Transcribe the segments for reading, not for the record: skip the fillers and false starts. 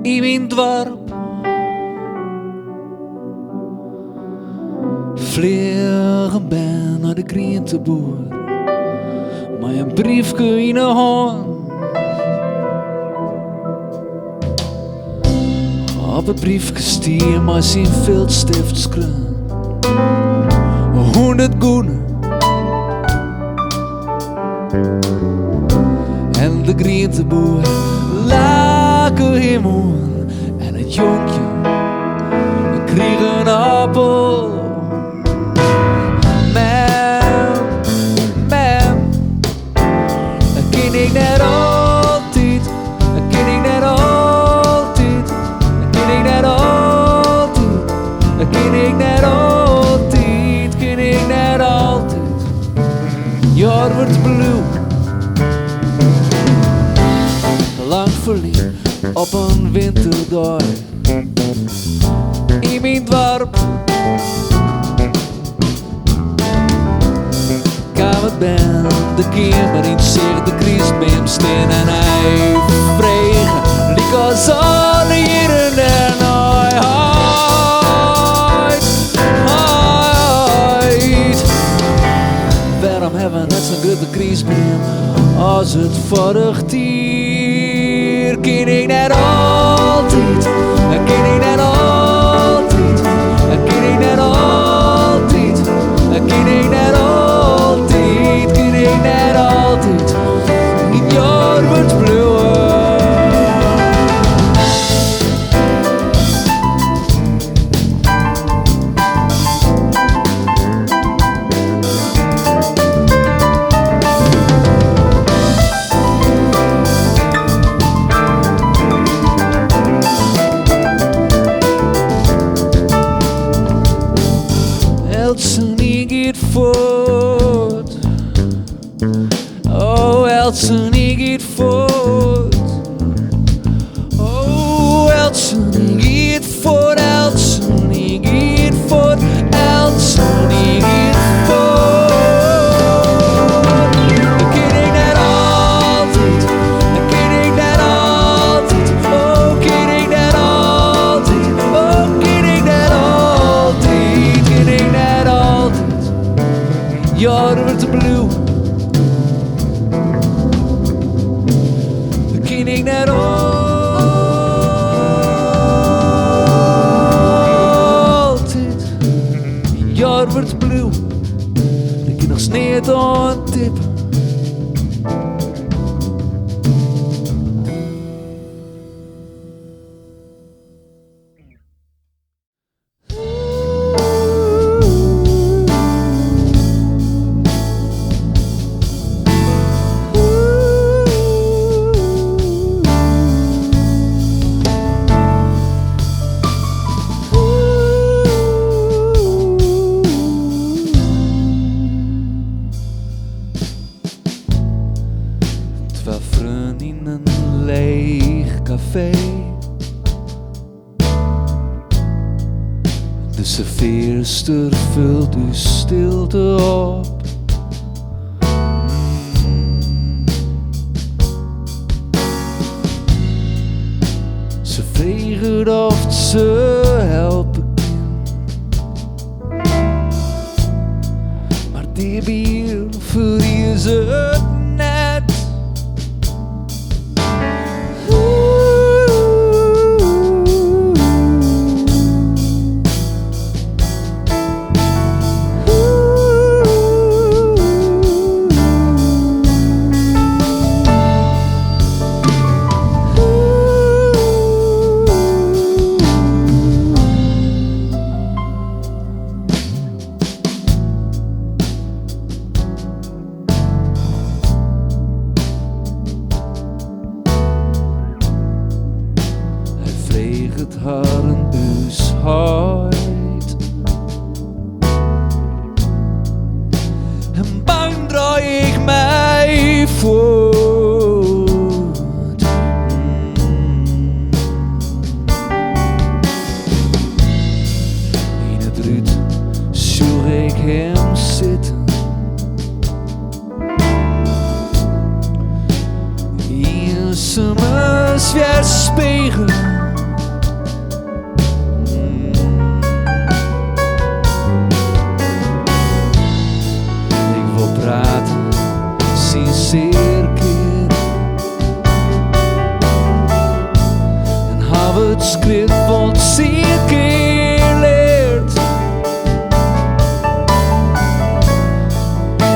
in mijn dorp. Vliegen ben naar de groenteboer, met een briefje in de hand. Op het briefje stier maar zijn viltstiftskraan 100 goenen. En de groenteboer laken hem aan. En het jonkje kreeg een appel. Mam, dat ken ik net altijd. Dat ken ik net altijd. Dat ken ik net altijd. Dat ken ik net altijd. Ken ik net altijd. Jaar wordt blauw. Lang verliefd op een winterdag in mijn dorp. Kwam het ben de kamer in zich de Christbeem steen en hij vreeg liek als alle jaren en ooit. Waarom hebben we net zo'n grote Christbeem als het vorig dier? Ken ik net altijd, dat ken ik net altijd, dat ken ik net altijd, dat ken ik net altijd, ken ik net altijd. In jaar wordt blauw. Voort. Oh, Elsen, ik geht voort. Oh, Elsen, ik geht voort. Elsen, ik geht voort. Elsen, ik geht voort. Dat ken ik net altijd. Dat ken ik net altijd. Oh, ken ik net altijd. Oh, ken ik net altijd. Ken ik net altijd. Jaar wordt blauw. Dat ken ik net altijd. Jaar wordt blauw. Dat ik nog sneeuw aan tippen. In een leeg café. De serveerster vult uw stilte op. Ze vregen of ze helpen kan. Maar die bier verlieren ze het net. Het haar een huid. En bang draai ik mij voort. In het ruut zoek ik hem zitten. In zijn weerspiegel. het skrift van zeker leert.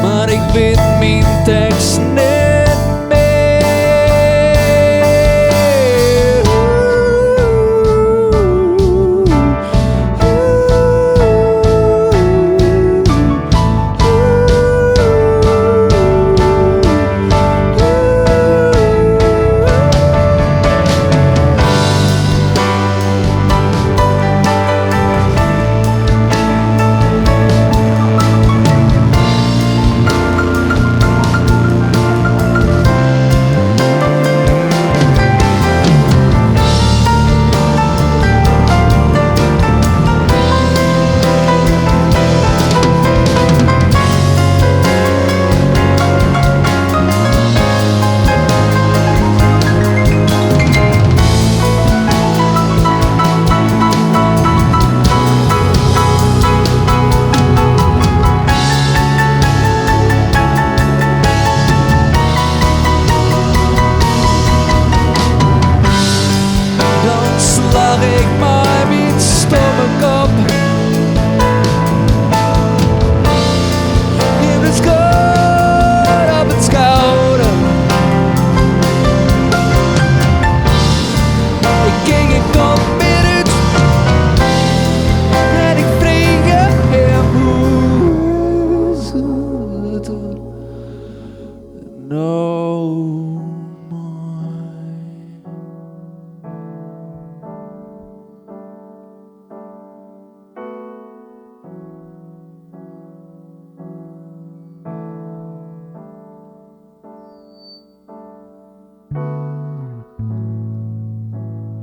Maar ik weet mijn tekst niet meer.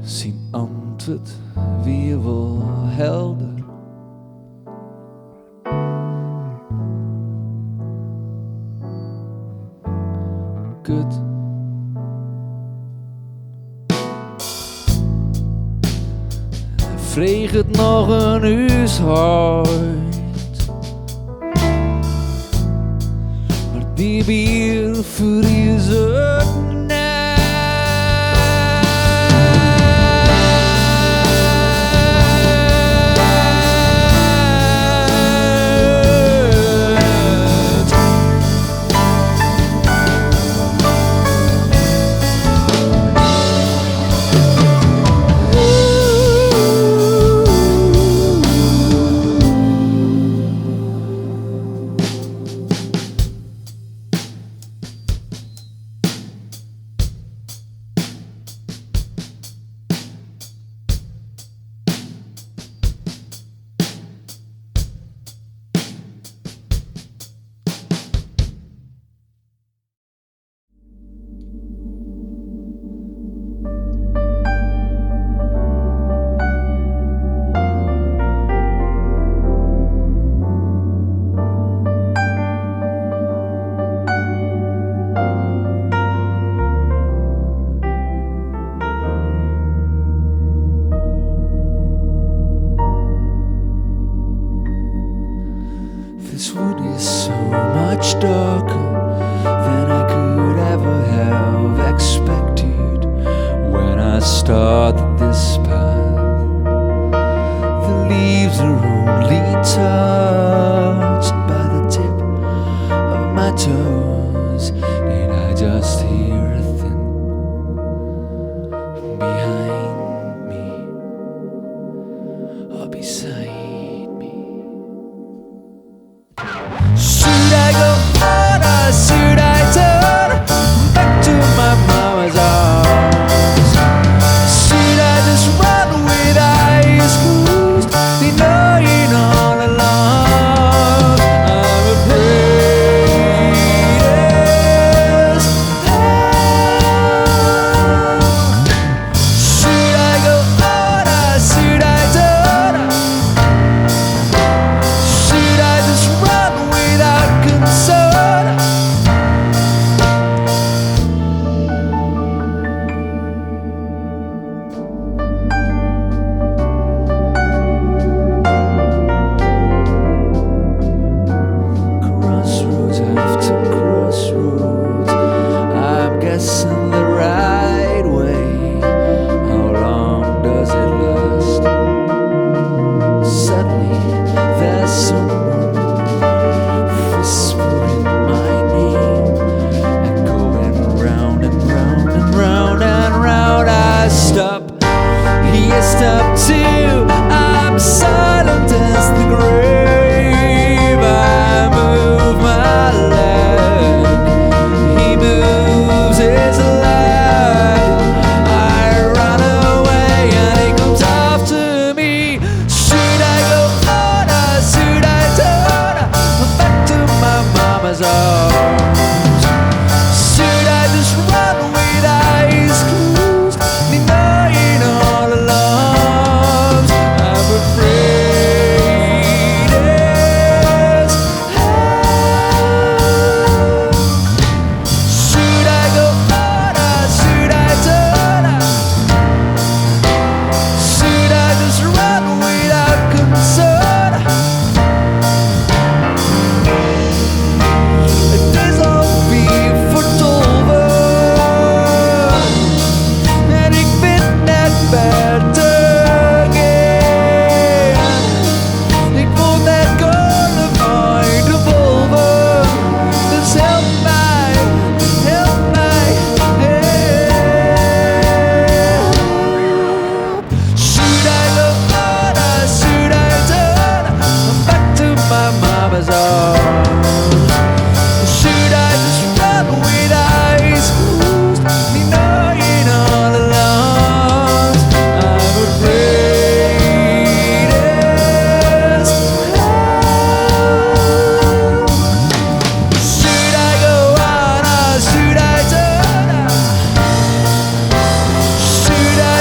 Zijn antwoord weer wel helder. Kut. Vreeg het nog een huishoud, maar die bier verries het net. This wood is so much darker than I could ever have expected when I started this path. The leaves are only touched by the tip of my toes, and I just hear a thing behind me or beside. Should I go on or should I turn back to my mama's arms? Should I just run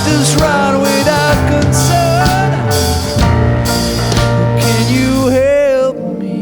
just run without concern. Can you help me?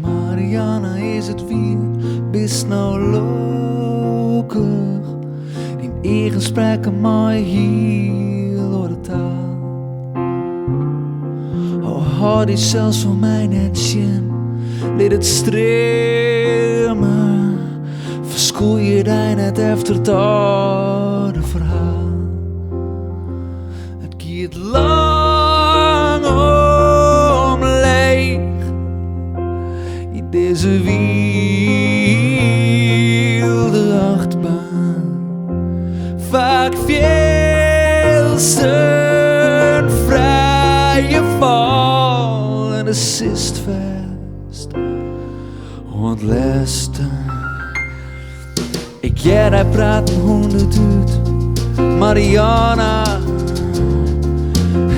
Mariana, is het weer, bist nou loker? In gesprekken maar heel door de taal. Oh, had die zelfs voor mij net zien, liet het streamen. Verskoel je die net efter het oude verhaal. Het gaat lang om leeg in deze wilde achtbaan. Vaak veel te vrije val en de sist vast. Want laatste, ik jij praat me 100 uit, Mariana.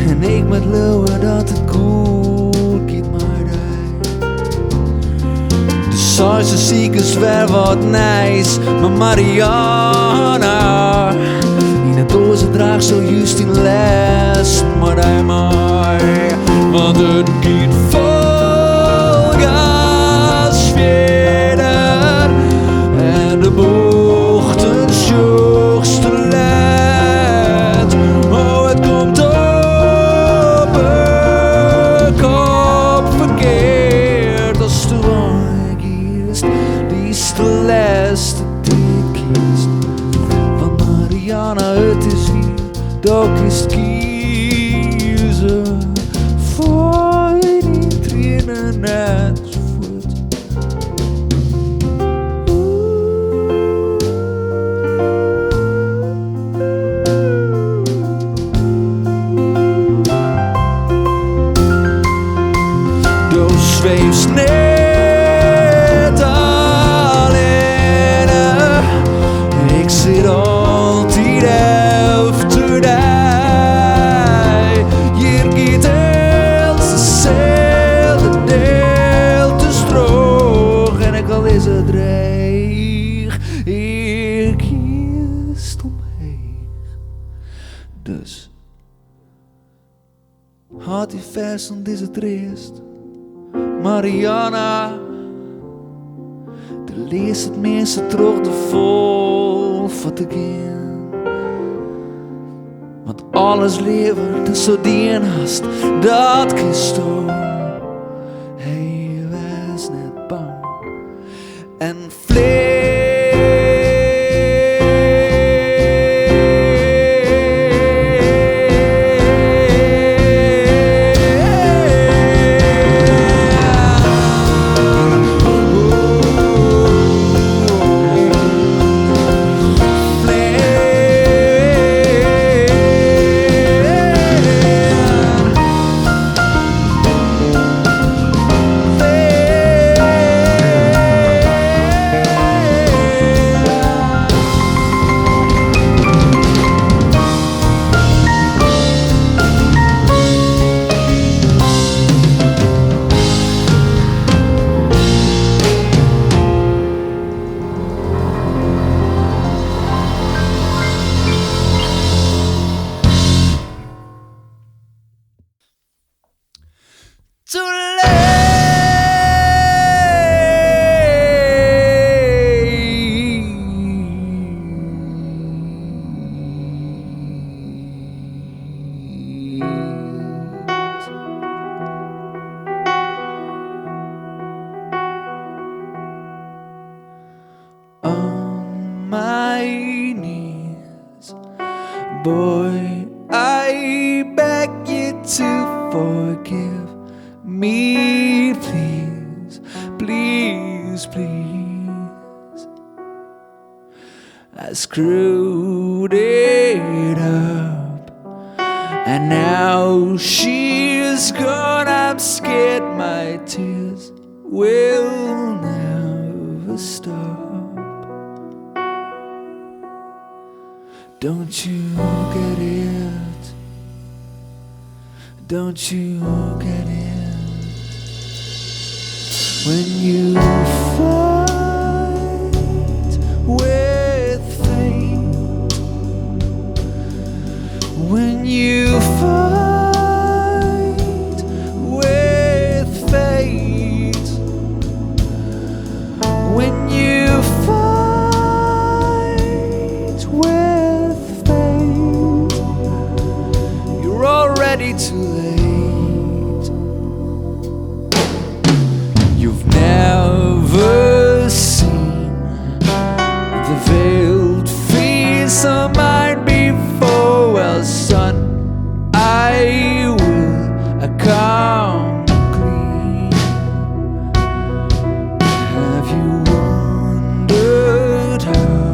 En ik met Leeuwen dat het goed gaat maar die. De Zuidse ziekers weer wat nice, maar Mariana in het doze draag zo juist in les, maar die maar. Want het gaat vol gas verder en de bochten zocht te laat. Oh, het komt op een kop verkeerd als de wang is. Die is de laatste die kiest. Van Mariana, het is weer, dat is het kiezen. Voor die trainen net voort. Dus zweef net alleen. Ik zit altijd efter die. Hier gaat els dezelfde deel te stroog. En ik al is het dreig, ik kiest omheen. Dus had die vers, want is het rest. Mariana, de leest het meeste terug de vol van te gaan. Want alles levert is zo dienst, dat kist ook. Hij was net bang en too on my knees, boy, I beg you to forgive me, please, please, please. I screwed it up, and now she's gone. I'm scared my tears will never stop. Don't you get it? Don't you get it? When you fight with fate, when you fight with fate, when you fight with fate, you're already too late. You've never seen the veiled face of mine before. Well, son, I will come clean. Have you wondered how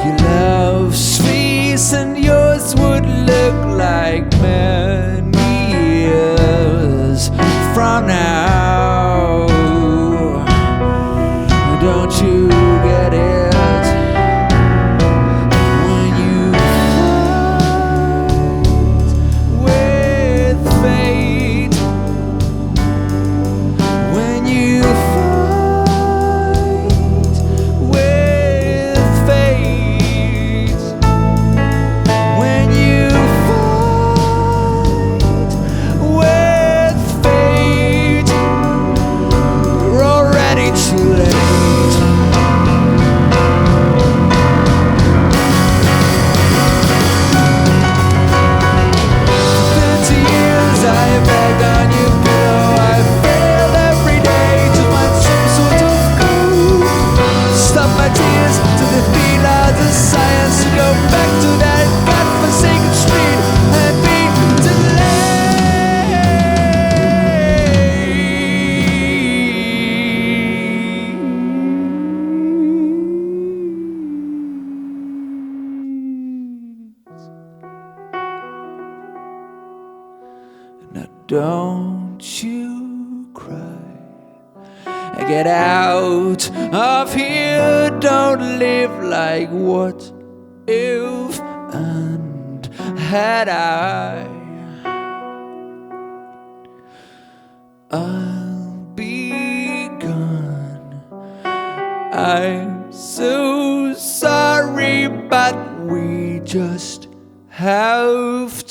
your love's face and yours would look like many years from now? Don't you get it? When you fight with fate, when you fight with fate, when you fight with fate, you're already too late. Now don't you cry. Get out of here. Don't live like what if and had I'll be gone. I'm so sorry, but we just have